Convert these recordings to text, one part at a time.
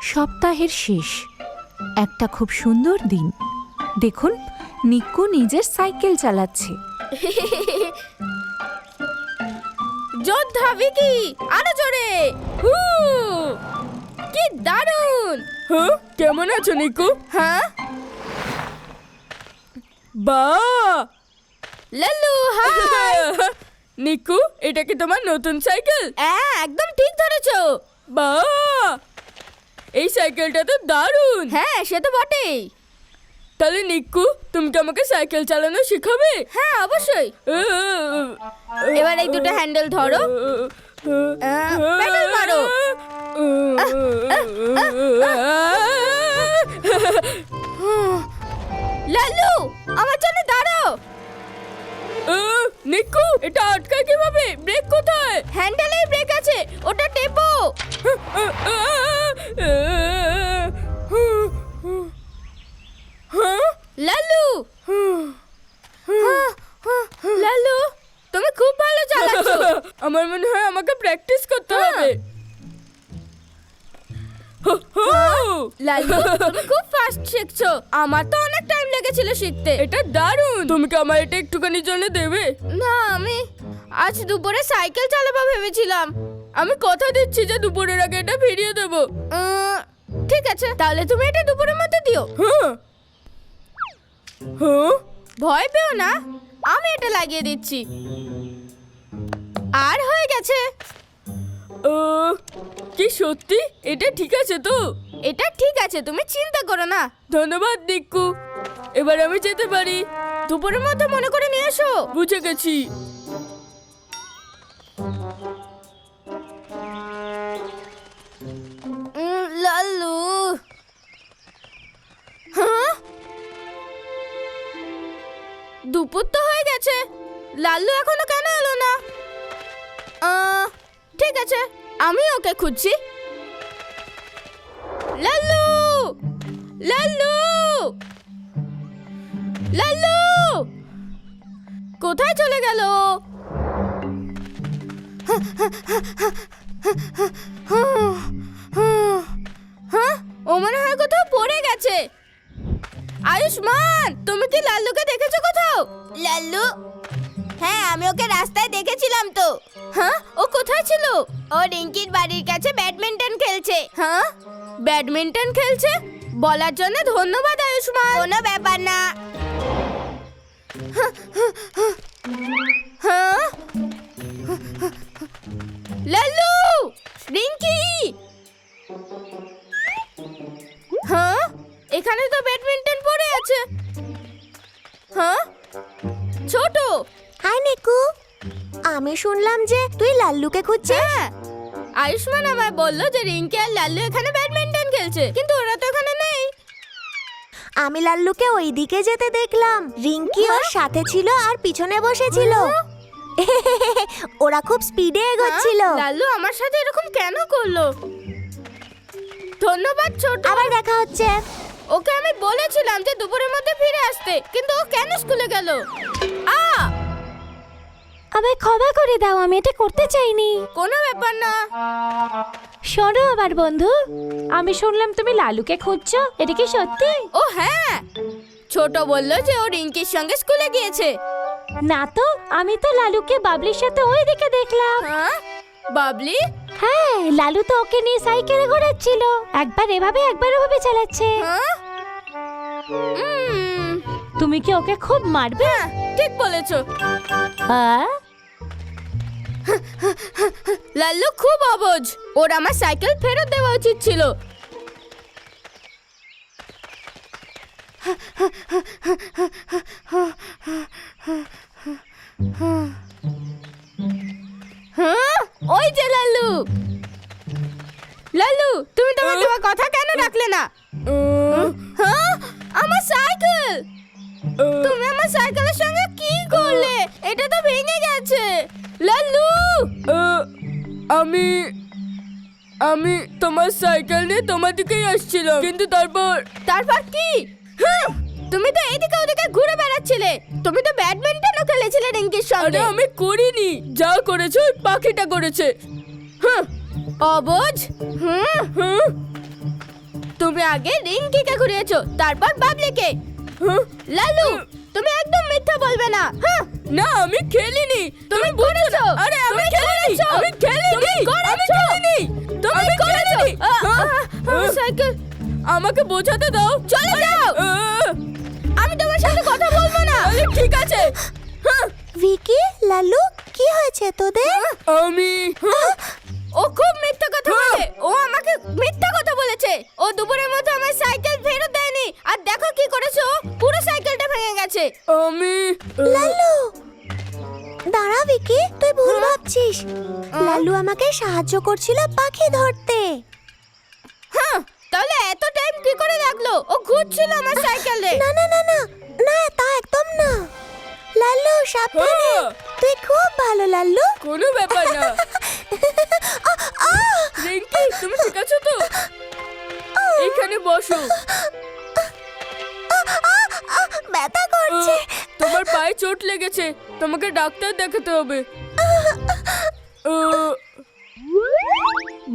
সপ্তাহের শেষ, একটা খুব সুন্দর দিন। দেখুন, নিক্কু নিজের সাইকেল চালাচ্ছে। যোদ্ধা ভিকি, আরো জোরে! হু! কি দারুণ! হ্যাঁ, কেমন আছো নিকু? হ্যাঁ, বাহ! লাল্লু হাই! নিকু, এটা কি তোমার নতুন সাইকেল? একদম ঠিক ধরেছো। বাহ! এই সাইকেলটা তো দারুণ। হ্যাঁ, সে তো বটেই। তাহলে নিকু, তুমি কি আমাকে সাইকেল চালানো শিখাবে? হ্যাঁ, অবশ্যই। এবার এই দুটো হ্যান্ডেল ধরো, পেডাল মারো। লাল্লু, আমার জন্য দাঁড়াও। নিকু, এটা আটকায় কিভাবে? ব্রেক কোথায়? হ্যান্ডেলেই ব্রেক আছে, ওটা টেপো। লাল্লু, লাল্লু, তুমি খুব ভালো চালাচ্ছো। আমার মনে হয় আমাকে প্র্যাকটিস করতে হবে। লাল্লু, তুমি খুব ফাস্ট শিখছো। আমার তো অনেক টাইম লেগেছিল শিখতে। এটা দারুণ। তুমি কি আমার এটা একটুখানি জন্য দেবে? না, আমি আজ দুপুরে সাইকেল চালাবো ভেবেছিলাম। আমি কথা দিচ্ছি যে দুপুরের আগে এটা ফিরিয়ে দেবো। ঠিক আছে, তাহলে তুমি এটা দুপুরের মধ্যে দিও। হ্যাঁ হ্যাঁ, ভয় পেও না, আমি এটা লাগিয়ে দিচ্ছি। আর হয়ে গেছে। কি সত্যি? এটা ঠিক আছে তো? এটা ঠিক আছে, তুমি চিন্তা করো না। ধন্যবাদ নিকু, এবার আমি যেতে পারি। দুপুরের মধ্যে মনে করে নিয়ে এসো। বুঝে গেছি। লাল্লু, হ্যাঁ, দুপুর তো হয়ে গেছে, লাল্লু এখনো কেন এলো না? ঠিক আছে, আমি ওকে খুঁজছি। লাল্লু, লাল্লু, লাল্লু, কোথায় চলে গেল? হ্যাঁ, ও মনে হয় কোথাও পড়ে গেছে। আয়ুষ্মান, তুমি কি লাল্লুকে দেখেছো কোথাও? লাল্লু? হ্যাঁ, আমি ওকে রাস্তায় দেখেছিলাম তো। হ্যাঁ, ও কোথায় ছিল? ও রিঙ্কির বাড়ির কাছে ব্যাডমিন্টন খেলছে। হ্যাঁ, ব্যাডমিন্টন খেলছে? বলার জন্য ধন্যবাদ আয়ুষ্মান। কোনো ব্যাপার না। হ্যাঁ, লাল্লু, রিঙ্কি, হ্যাঁ, এখানে তো ব্যাডমিন্টন পড়ে আছে। হ্যাঁ, ছোট। হাই নিকু, আমি শুনলাম যে তুই লাল্লুকে খুঁজছিস। হ্যাঁ, আয়ুষ্মান আমায় বললো যে রিঙ্কি আর লাল্লু এখানে ব্যাডমিন্টন খেলছে, কিন্তু ওরা তো এখানে নেই। আমি লাল্লুকে ওইদিকে যেতে দেখলাম। রিঙ্কি ওর সাথে ছিল আর পিছনে বসেছিল। ওরা খুব স্পিডে এগোচ্ছিল। হ্যাঁ, লাল্লু আমার সাথে এরকম কেন করলো? ধন্যবাদ ছোট। আবার দেখা হচ্ছে। ওকে আমি বলেছিলাম যে দুপুরের মধ্যে ফিরে আসতে, কিন্তু ও কেন স্কুলে গেল? আমায় ক্ষমা করে দাও, আমি এটা করতে চাইনি। কোনো ব্যাপার না। শোনো আমার বন্ধু, আমি শুনলাম তুমি লালুকে খুঁজছো, এটা কি সত্যি? ও হ্যাঁ, ছোট বললো যে ও রিঙ্কির সঙ্গে স্কুলে গিয়েছে। না তো, আমি তো লালুকে বাবলির সাথে ওইদিকে দেখলাম। হ্যাঁ, বাবলি? হ্যাঁ, লালু তো ওকে নিয়ে সাইকেলে ঘোরাচ্ছিল। একবার এভাবে একবার ওভাবে চালাচ্ছে। হ্যাঁ, তুমি কি ওকে খুব মারবে? হ্যাঁ, ঠিক বলেছো। হ্যাঁ, লাল্লু খুব অবুঝ, ওর আমার সাইকেল ফেরত দেওয়া উচিত ছিল। হ্যাঁ, ওই যে লাল্লু। লাল্লু, তুমি তোমার দেওয়া কথা কেন রাখলে না? হ্যাঁ, আমার সাইকেল। তুমি আমার সাইকেলের সঙ্গে কি করলে? এটা তো ভেঙে গেছে। লাল্লু, আমি আমি তোমার সাইকেল নিয়ে তোমার দিকেই আসছিলাম, কিন্তু তারপর কি? তুমি তো এইদিকে ওদিকে ঘুরে বেড়াচ্ছিলে। তুমি তো ব্যাডমিন্টনও খেলেছিলে রিঙ্কির আরে সঙ্গে। আমি করিনি, যা করেছে ওই পাখিটা করেছে। অবুঝ। আগে রিঙ্কিকে ঘুরিয়েছো, তারপর বাবলিকে। লালু, তুমি একদম মিথ্যা বলবে না। হ্যাঁ, না আমি খেলিনি, তুমি করেছো। আরে আমি খেলিনি, আমি খেলিনি, আমি খেলিনি, তুমি করেছো। সাইকেল, আমাকে বোঝাতে দাও। চলে যাও। আমি তোমার সাথে কথা বলবো না। আরে ঠিক আছে। ভিকি, লাল্লু, কি হয়েছে তোদের? আমি ও খুব মিথ্যা কথা বলে। ও আমাকে মিথ্যা কথা বলেছে। ও দুপুরের মধ্যে আমার সাইকেল ফেরত দেয়নি। আর দেখো কি করেছো, পুরো সাইকেলটা ভেঙে গেছে। আমি লাল্লু, দাঁড়া ভিকি, তুই ভুল ভাবছিস। লাল্লু আমাকে সাহায্য করছিল পাখি ধরতে। হ্যাঁ, তাহলে এত টাইম কি করে লাগলো? ও ঘুরছিল আমার সাইকেলে। না না না না না, তা একদম না। লাল্লু সাবধানে, তুই খুব ভালো লাল্লু। কোনো ব্যাপার না। রিঙ্কি, তুমি ঠিক আছো তো? এখানে বসো। ব্যথা করছে। তোমার পায়ে চোট লেগেছে, তোমাকে ডাক্তার দেখাতে হবে।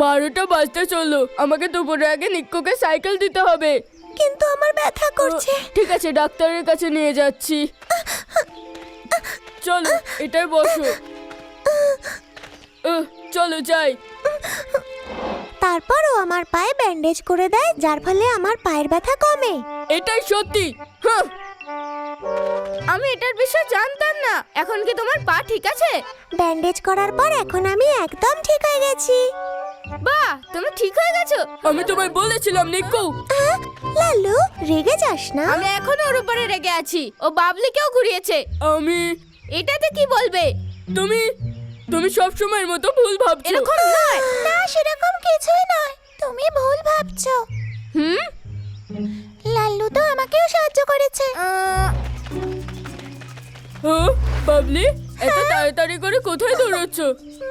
12টা বাজতে চললো, আমাকে দুপুরের আগে নিক্কুকে সাইকেল দিতে হবে। কিন্তু আমার ব্যথা করছে। ঠিক আছে, ডাক্তারের কাছে নিয়ে যাচ্ছি। চলো, এটাই বসো। চলো যাই। তারপর ও আমার পায়ে ব্যান্ডেজ করে দেয়, যার ফলে আমার পায়ের ব্যথা কমে। এটাই সত্যি। হ্যাঁ, আমি এটার বিষয়ে জানতাম না। এখন কি তোমার পা ঠিক আছে? ব্যান্ডেজ করার পর এখন আমি একদম ঠিক হয়ে গেছি। বাহ, তুমি ঠিক হয়ে গেছো। আমি তোমায় বলেছিলাম নিক্কু। লাল্লু, রেগে যাস না। আমি এখনো ওর উপরে রেগে আছি। ও বাবলিকেও ঘুরিয়েছে। আমি এটাতে কি বলবে? তুমি তুমি সব সময়ের মতো ভুল ভাবছো। এরকম নয়। না, সেরকম কিছুই নয়, তুমি ভুল ভাবছো। হুম, লাল্লু তো আমাকেও সাহায্য করেছে। বাবলি, এত তাড়াতাড়ি করে কোথায় দৌড়চ্ছ?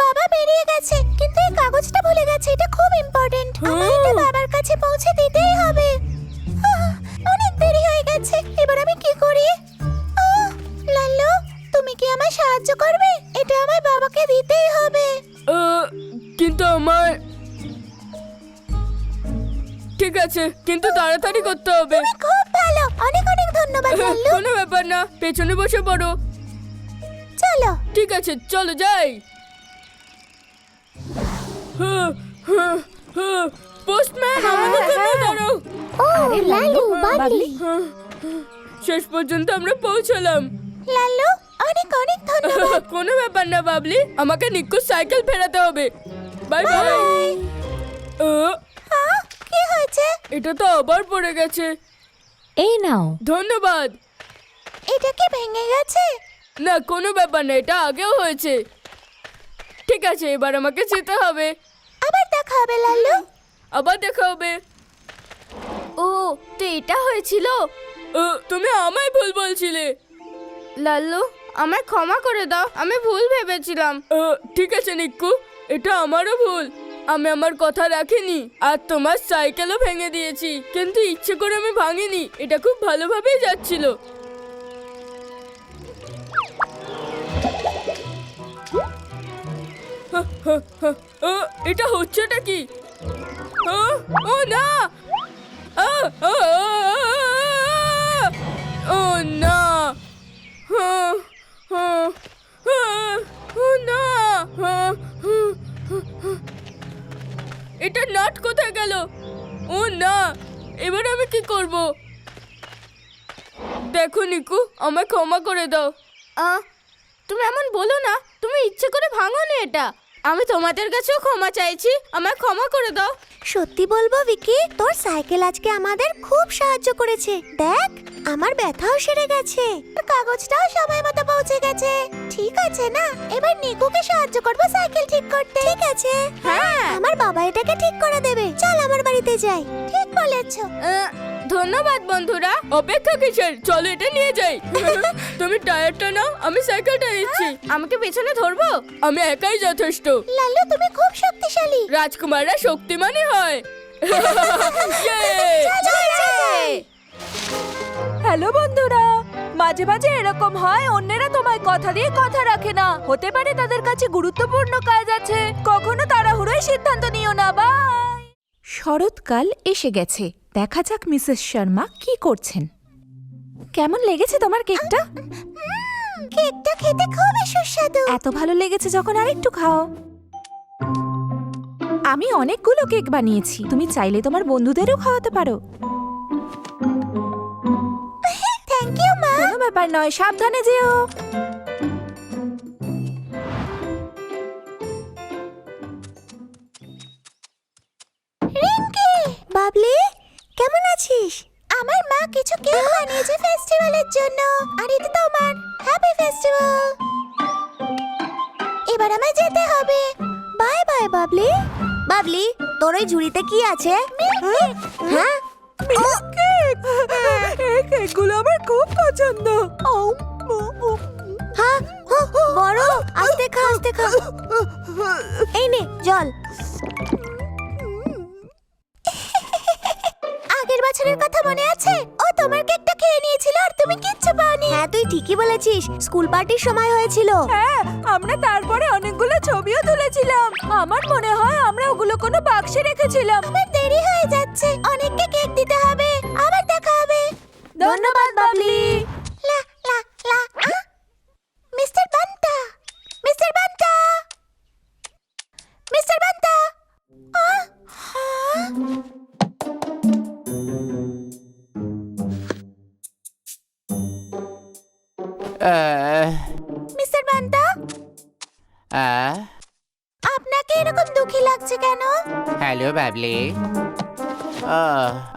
বাবা বেরিয়ে গেছে, কিন্তু এই কাগজটা ভুলে গেছে। এটা খুব ইম্পর্টেন্ট। আমার এটা বাবার কাছে পৌঁছে দিতেই হবে। অনেক দেরি হয়ে গেছে, এবার আমি কি করি? লাল্লু, তুমি কি আমায় সাহায্য করবে? এটা আমার বাবাকে দিতেই হবে। কিন্তু আমার ঠিক আছে, কিন্তু তাড়াতাড়ি করতে হবে। খুব ভালো, অনেক অনেক ধন্যবাদ লাল্লু। কোনো ব্যাপার না, পেছনে বসে পড়ো। চলো। ঠিক আছে, চলো যাই। পোস্টম্যান, আমাদের জন্য দাঁড়াও। আরে লাল্লু, বাবলি। শেষ পর্যন্ত আমরা পৌঁছালাম। লাল্লু, অনেক অনেক ধন্যবাদ। কোনো ব্যাপার না বাবলি, আমাকে নিক্কু সাইকেল ফেরাতে হবে। Bye bye. কি হয়েছে? এটা তো আবার পড়ে গেছে। এই নাও। ধন্যবাদ। এটা কি ভেঙে গেছে? না, কোনো ব্যাপার না, এটা আগেও হয়েছে। ঠিক আছে, এবার আমাকে যেতে হবে। আবার দেখা হবে লাল্লু। আবার দেখা হবে। ও তো এটা হয়েছিল। তুমি আমায় ভুল বলছিলে। লাল্লু, আমায় ক্ষমা করে দাও। আমি ভুল ভেবেছিলাম। ঠিক আছে নিক্কু, এটা আমারও ভুল। আমি আমার কথা রাখিনি আর তোমার সাইকেলও ভেঙে দিয়েছি, কিন্তু ইচ্ছে করে আমি ভাঙিনি। এটা খুব ভালোভাবেই যাচ্ছিল। এটা হচ্ছেটা কি? ও না, ও না, ও না, এটা নাট কোথায় গেল? ও না, এবার আমি কি করব? দেখো নিকু, আমায় ক্ষমা করে দাও। তুমি এমন বলো না। তুমি ইচ্ছে করে ভাঙোনি এটা। আমি তোমাদের কাছেও ক্ষমা চাইছি। আমায় ক্ষমা করে দাও। সত্যি বলবো ভিকি, তোর সাইকেল আজকে আমাদের খুব সাহায্য করেছে। দেখ, আমার ব্যথাও সেরে গেছে, কাগজটাও সময় মতো পৌঁছে গেছে। ঠিক আছে না, এবার নিকুকে সাহায্য করবো সাইকেল ঠিক করতে। ঠিক আছে। হ্যাঁ, আমার বাবা এটাকে ঠিক করে দেবে। চল আমার বাড়িতে যাই। ঠিক বলেছো। ধন্যবাদ বন্ধুরা। অপেক্ষা কিসের, চলো এটা নিয়ে যাই। তুমি টায়ারটা নাও, আমি সাইকেলটা নিচ্ছি। আমাকে পেছনে ধরবো? আমি একাই যথেষ্ট। লাল্লু, তুমি খুব শক্তিশালী। রাজকুমাররা শক্তিমানই হয়। হ্যালো বন্ধুরা, মাঝে মাঝে এরকম হয়, অন্যেরা তোমায় কথা দিয়ে কথা রাখে না। হতে পারে তাদের কাছে গুরুত্বপূর্ণ কাজ আছে। কখনো তাড়াহুড়োয় সিদ্ধান্ত নিও না। বাই। শরৎকাল এসে গেছে। দেখা যাক মিসেস শর্মা কি করছেন। কেমন লেগেছে তোমার কেকটা? কেকটা খেতে খুবই সুস্বাদু। এত ভালো লেগেছে যখন আরেকটু খাও। আমি অনেকগুলো কেক বানিয়েছি, তুমি চাইলে তোমার বন্ধুদেরও খাওয়াতে পারো। থ্যাংক ইউ মা। কোনো ব্যাপার নয়, সাবধানে যেও। রিঙ্কি, বাবলি, কেমন আছিস? আমার মা কিছু কেক বানিয়েছে ফেস্টিভ্যালের জন্য, আর এটা তোমার। Happy festival. এবার আমায় যেতে হবে। Bye bye Babli. বাবলি, তোর ওই ঝুড়িতে কি আছে? হ্যাঁ, এই কেকগুলো আমার খুব পছন্দ। হ্যাঁ, বড়, আস্তে খা, আস্তে খা। এই নে জল। আগের বছরের কথা মনে আছে? ও তোমার কেকটা খেয়ে নিয়েছিল আর তুমি কিচ্ছু পাওনি। হ্যাঁ, তুই ঠিকই বলেছিস, স্কুল পার্টির সময় হয়েছিল। হ্যাঁ, আমরা তারপরে অনেকগুলো ছবিও তুলেছিলাম। আমার মনে হয় আমরা ওগুলো কোনো বাক্সে রেখেছিলাম। আমার দেরি হয়ে যাচ্ছে, অনেককে কেক দিতে হবে। আবার দেখা হবে। ধন্যবাদ বাবলি। লা লা লা। Mister Banta, mister Banta, mister Banta. Mister Banta, আপনাকে এরকম দুঃখী লাগছে কেন? হ্যালো বাবলি।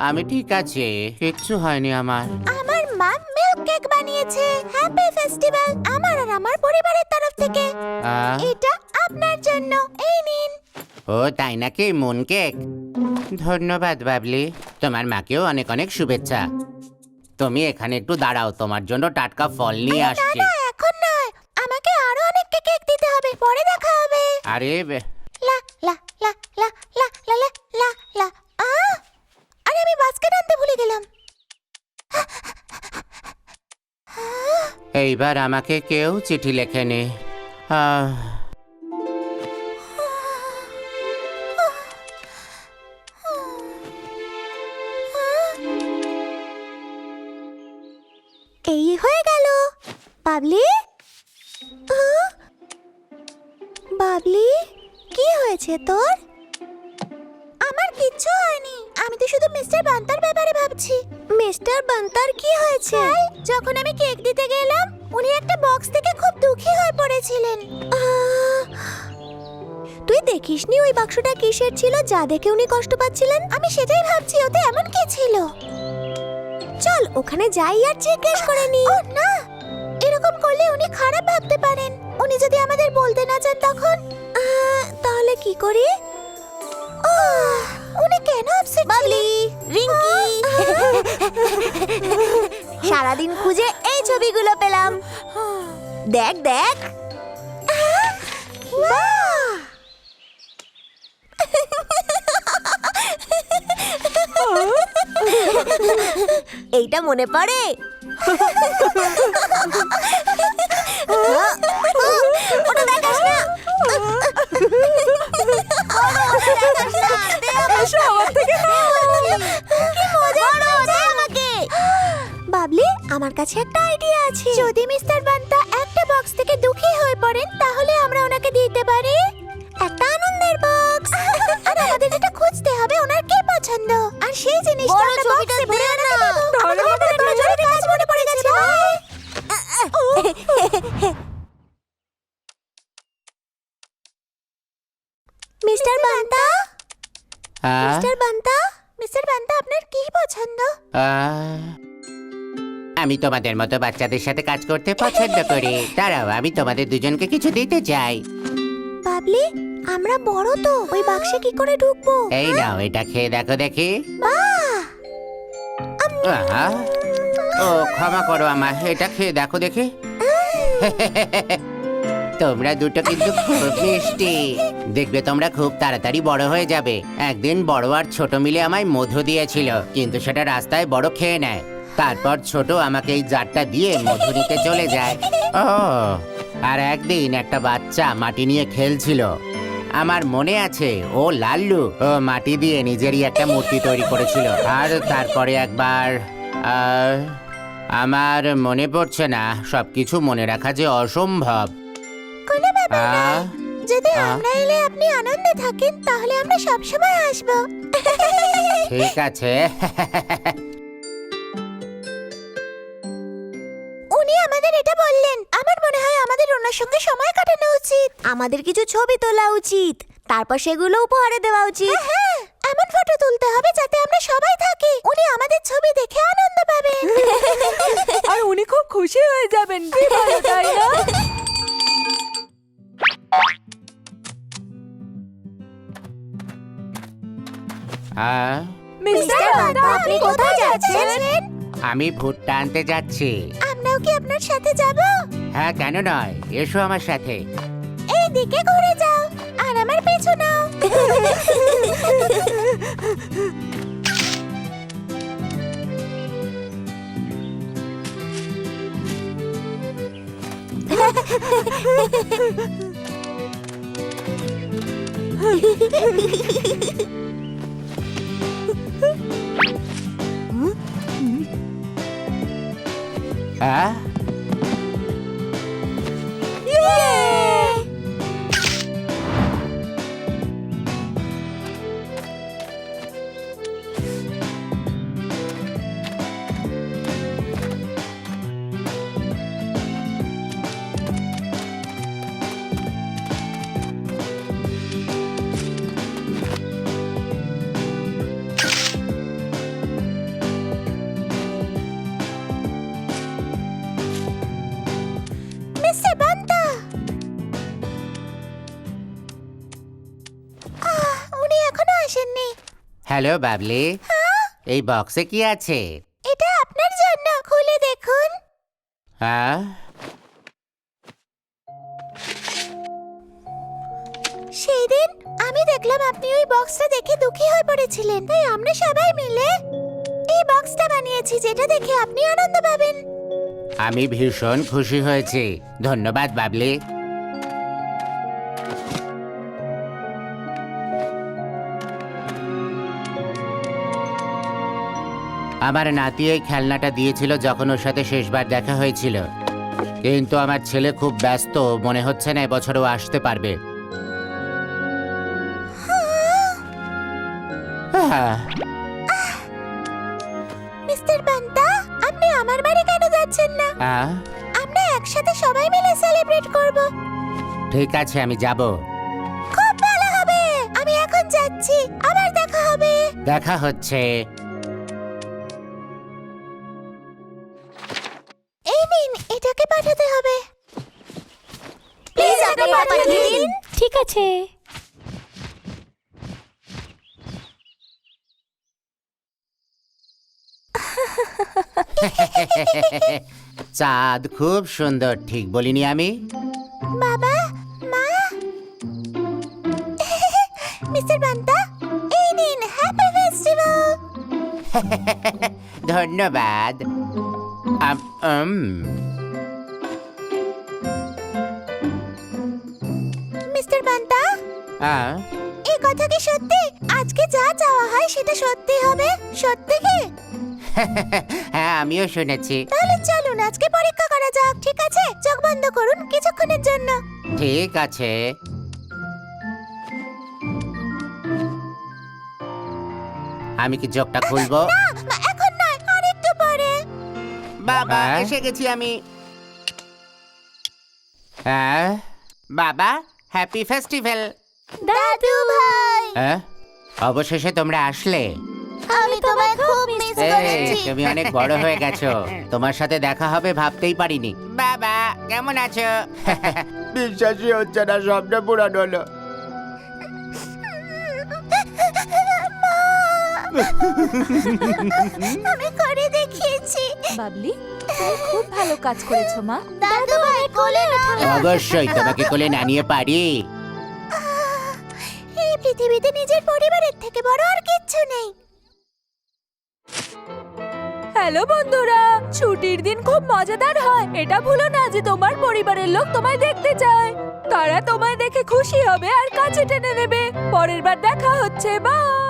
আমি ঠিক আছি, কিচ্ছু হয়নি আমার। আমার মা মিল্ক কেক বানিয়েছে। হ্যাপি ফেস্টিভ্যাল আমার আর আমার পরিবারের তরফ থেকে। আহ, এটা আপনার জন্য, এই নিন। ও তাই নাকি? Moon cake. ধন্যবাদ বাবলি, তোমার মাকেও অনেক অনেক শুভেচ্ছা। তুমি এখানে একটু দাঁড়াও, তোমার জন্য টাটকা ফল নিয়ে আসছি। না, এখন নয়, আমাকে আরো অনেককে কেক দিতে হবে, পরে দেখা হবে। আরে লা লা লা লা লা লা লা লা লা। আরে আমি বাস্কেট আনতে ভুলে গেলাম। এইবার আমাকে কেউ চিঠি লেখেনি। এই হয়ে গেল। বাবলি, বাবলি, কি হয়েছে তোর? আমার কিচ্ছু হয়নি, আমি তো শুধু মিস্টার বান্তার ব্যাপারে ভাবছি। মিস্টার বান্তার কি হয়েছে? যখন আমি কেক দিতে গেলাম, উনি একটা বক্স থেকে খুব দুঃখী হয়ে পড়েছিলেন। তুই দেখিসনি ওই বাক্সটা কিসের ছিল যা দেখে উনি কষ্ট পাচ্ছিলেন? আমি সেটাই ভাবছি, ওতে এমন কি ছিল। চল ওখানে যাই আর জিজ্ঞেস করে নি। ও না, এরকম করলে উনি খারাপ ভাবতে পারেন। উনি যদি আমাদের বলতে না চান তখন? তাহলে কি করি? উনি কেন আপসেট? বাবলি, রিঙ্কি, সারাদিন খুঁজে এই ছবিগুলো পেলাম। দেখ দেখ। বাহ! এইটা মনে পড়ে? ওটা দেখাস না। বাবলি, আমার কাছে একটা আইডিয়া আছে। যদি মিস্টার বান্তা একটা বক্স থেকে দুঃখী হয়ে পড়েন, তাহলে আমরা ওনাকে দিতে পারি একটা আনন্দের বক্স। আর আমাদের এটা খুঁজতে হবে ওনার কি পছন্দ, আর সেই জিনিসটা আমরা বক্সে ভরে আনতে পারবো। আমাদের একটা জরুরি কাজ মনে পড়ে গেছে। মিস্টার বান্তা, মিস্টার বান্তা, মিস্টার বান্তা, আপনার কি পছন্দ? আমি তোমাদের মতো বাচ্চাদের সাথে কাজ করতে পছন্দ করি। দাঁড়াও, আমি তোমাদের দুজনকে কিছু দিতে চাই। বাবলি, আমরা বড় তো, ওই বাক্সে কি করে ঢুকবো? এই নাও, এটা খেয়ে দেখো দেখি। বাহ! আহা, ও ক্ষমা করো আমায়, এটা খেয়ে দেখো দেখি। তোমরা দুটো কিন্তু খুব মিষ্টি। দেখবে তোমরা খুব তাড়াতাড়ি বড় হয়ে যাবে। একদিন বড় আর ছোট মিলে আমায় মধু দিয়েছিল, কিন্তু সেটা রাস্তায় বড় খেয়ে নেয়। তারপর ছোট আমাকে এই জারটা দিয়ে মধু নিতে চলে যায়। ও, আর একদিন একটা বাচ্চা মাটি নিয়ে খেলছিল, আমার মনে আছে ও লাল্লু ও মাটি দিয়ে নিজেরই একটা মূর্তি তৈরি করেছিল। আর তারপরে একবার আমার মনে পড়ছে না, সবকিছু মনে রাখা যে অসম্ভব। কোনো ব্যাপার না, আহ, যদি আহ। আমরা এলে আপনি আনন্দে থাকেন তাহলে আমরা সবসময় আসবো। ঠিক আছে। উনি আমাদের এটা বললেন, আমার মনে হয় আমাদের ওনার সঙ্গে সময় কাটানো উচিত। আমাদের কিছু ছবি তোলা উচিত, তারপর সেগুলো উপহারে দেওয়া উচিত। হ্যাঁ, এমন ফটো তুলতে হবে যাতে আমরা সবাই থাকি। উনি আমাদের ছবি দেখে আনন্দ পাবেন। আর উনি খুব খুশি হয়ে যাবেন, কি ভালো, তাই না? আহ, মিস্টার বান্দা, আপনি কোথায় যাচ্ছেন? আমি ভুট্টা আনতে যাচ্ছি। আমরাও কি আপনার সাথে যাব? হ্যাঁ, কেন নয়, এসো আমার সাথে। এই দিকে ঘুরে যাও আর আমার পিছু নাও। হ্যাঁ, মিস্টার বান্তা, উনি এখনো আসেননি। হ্যালো বাবলি, এই বক্সে কি আছে? এটা আপনার জন্য, খুলে দেখুন। হ্যাঁ, সেই দিন আমি দেখলাম আপনি ওই বক্সটা দেখে দুঃখী হয়ে পড়েছিলেন, তাই আমরা সবাই মিলে এই বক্সটা বানিয়েছি যেটা দেখে আপনি আনন্দ পাবেন। আমি ভীষণ খুশি হয়েছি। ধন্যবাদ বাবলি। আমার নাতি এই খেলনাটা দিয়েছিল যখন ওর সাথে শেষবার দেখা হয়েছিল, কিন্তু আমার ছেলে খুব ব্যস্ত, মনে হচ্ছে না এবছরও আসতে পারবে। হ্যাঁ, মিস্টার বান্তা, আপনি আমার বাড়ি কেন যাচ্ছেন না? হ্যাঁ, আমরা একসাথে সবাই মিলে সেলিব্রেট করব। ঠিক আছে, আমি যাব। খুব ভালো হবে। আমি এখন যাচ্ছি, আবার দেখা হবে। দেখা হচ্ছে। এই নিন, এটাকে পাঠাতে হবে। প্লিজ আপনি পাঠিয়ে দিন। ঠিক আছে। চাঁদ খুব সুন্দর, ঠিক বলিনি আমি? বাবা, মা, মিস্টার বান্তা, এই নিন, হ্যাপি ফেস্টিভ্যাল। ধন্যবাদ। মিস্টার বান্তা, এই কথা কি সত্যি? আজকে যা চাওয়া হয় সেটা সত্যি হবে? সত্যি কি? হ্যাঁ, আমিও শুনেছি। তাহলে চলুন আজকে পরীক্ষা করা যাক, ঠিক আছে? চোখ বন্ধ করুন কিছুক্ষণের জন্য। ঠিক আছে। আমি কি চোখটা খুলবো? না, এখন নয়, আর একটু পরে। বাবা, এসে গেছি আমি। হ্যাঁ, বাবা, হ্যাপি ফেস্টিভ্যাল। দাদু ভাই, হ্যাঁ, অবশেষে তোমরা আসলে। আমি তোমায় খুব মিস এই, করেছি। তুমি অনেক বড় হয়ে গেছো, তোমার সাথে দেখা হবে ভাবতেই পারিনি। বাবা, কেমন আছো? বিশ্বাসই হচ্ছে না, স্বপ্ন পূরণ হলো। আমি করে দেখিয়েছি। বাবলি, তুমি খুব ভালো কাজ করেছো মা। দাদু ভাই কোলে নাও। অবশ্যই তোমাকে কোলে না নিয়ে পারি। এই পৃথিবীতে নিজের পরিবারের থেকে বড় আর কিচ্ছু নেই। হ্যালো বন্ধুরা, ছুটির দিন খুব মজাদার হয়। এটা ভুলো না যে তোমার পরিবারের লোক তোমায় দেখতে চায়। তারা তোমায় দেখে খুশি হবে আর কাছে টেনে নেবে। পরের বার দেখা হচ্ছে, বাই।